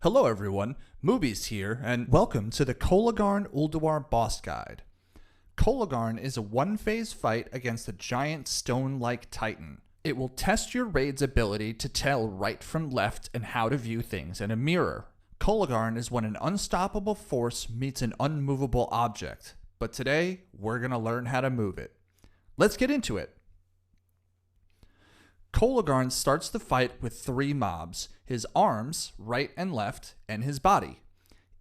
Hello everyone, Moobies here, and welcome to the Kologarn Ulduar Boss Guide. Kologarn is a one-phase fight against a giant stone-like titan. It will test your raid's ability to tell right from left and how to view things in a mirror. Kologarn is when an unstoppable force meets an unmovable object, but today we're going to learn how to move it. Let's get into it. Kologarn starts the fight with three mobs: his arms, right and left, and his body.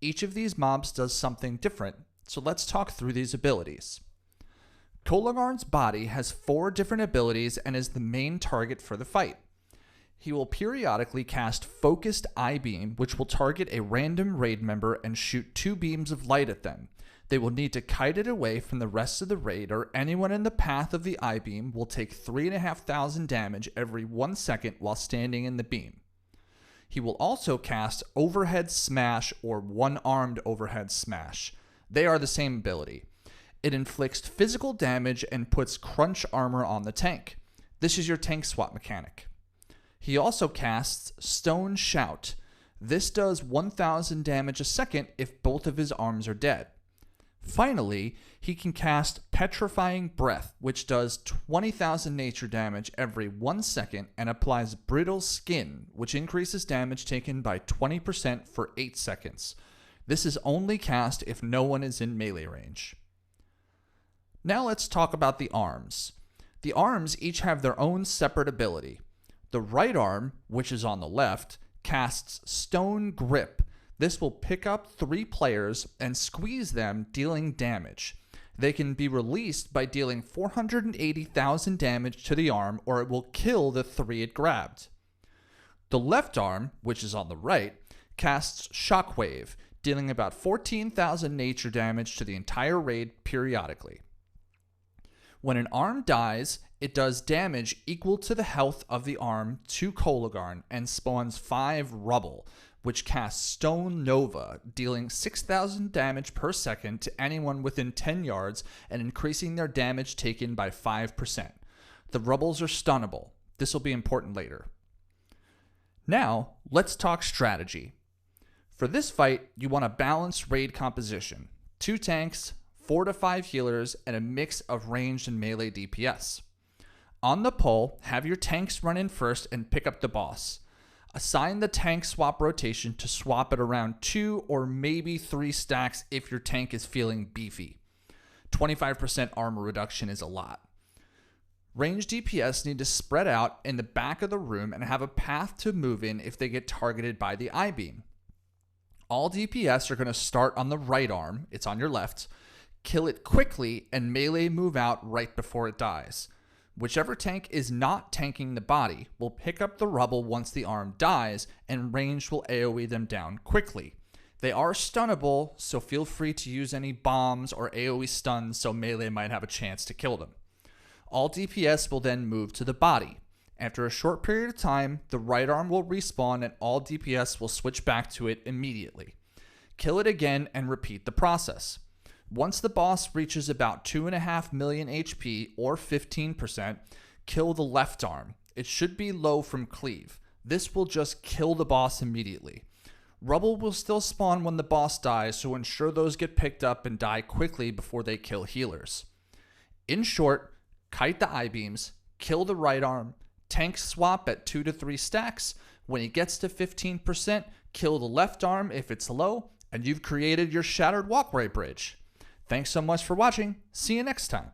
Each of these mobs does something different, so let's talk through these abilities. Kologarn's body has 4 different abilities and is the main target for the fight. He will periodically cast Focused Eye Beam, which will target a random raid member and shoot 2 beams of light at them. They will need to kite it away from the rest of the raid, or anyone in the path of the eye beam will take 3,500 damage every 1 second while standing in the beam. He will also cast Overhead Smash or One-Armed Overhead Smash. They are the same ability. It inflicts physical damage and puts crunch armor on the tank. This is your tank swap mechanic. He also casts Stone Shout. This does 1,000 damage a second if both of his arms are dead. Finally, he can cast Petrifying Breath, which does 20,000 nature damage every 1 second and applies Brittle Skin, which increases damage taken by 20% for 8 seconds. This is only cast if no one is in melee range. Now let's talk about the arms. The arms each have their own separate ability. The right arm, which is on the left, casts Stone Grip. This will pick up 3 players and squeeze them, dealing damage. They can be released by dealing 480,000 damage to the arm, or it will kill the 3 it grabbed. The left arm, which is on the right, casts Shockwave, dealing about 14,000 nature damage to the entire raid periodically. When an arm dies, it does damage equal to the health of the arm to Kologarn and spawns 5 rubble, which casts Stone Nova, dealing 6,000 damage per second to anyone within 10 yards and increasing their damage taken by 5%. The rubbles are stunnable. This will be important later. Now, let's talk strategy. For this fight, you want a balanced raid composition: 2 tanks, 4 to 5 healers, and a mix of ranged and melee DPS. On the pole, have your tanks run in first and pick up the boss. Assign the tank swap rotation to swap it around 2 or maybe 3 stacks if your tank is feeling beefy. 25% armor reduction is a lot. Ranged DPS need to spread out in the back of the room and have a path to move in if they get targeted by the eye beam. All DPS are going to start on the right arm, it's on your left, kill it quickly, and melee move out right before it dies. Whichever tank is not tanking the body will pick up the rubble once the arm dies, and ranged will AoE them down quickly. They are stunnable, so feel free to use any bombs or AoE stuns so melee might have a chance to kill them. All DPS will then move to the body. After a short period of time, the right arm will respawn and all DPS will switch back to it immediately. Kill it again and repeat the process. Once the boss reaches about 2.5 million HP or 15%, kill the left arm. It should be low from cleave. This will just kill the boss immediately. Rubble will still spawn when the boss dies, so ensure those get picked up and die quickly before they kill healers. In short, kite the eye beams, kill the right arm, tank swap at 2 to 3 stacks. When it gets to 15%, kill the left arm if it's low, and you've created your shattered walkway bridge. Thanks so much for watching. See you next time.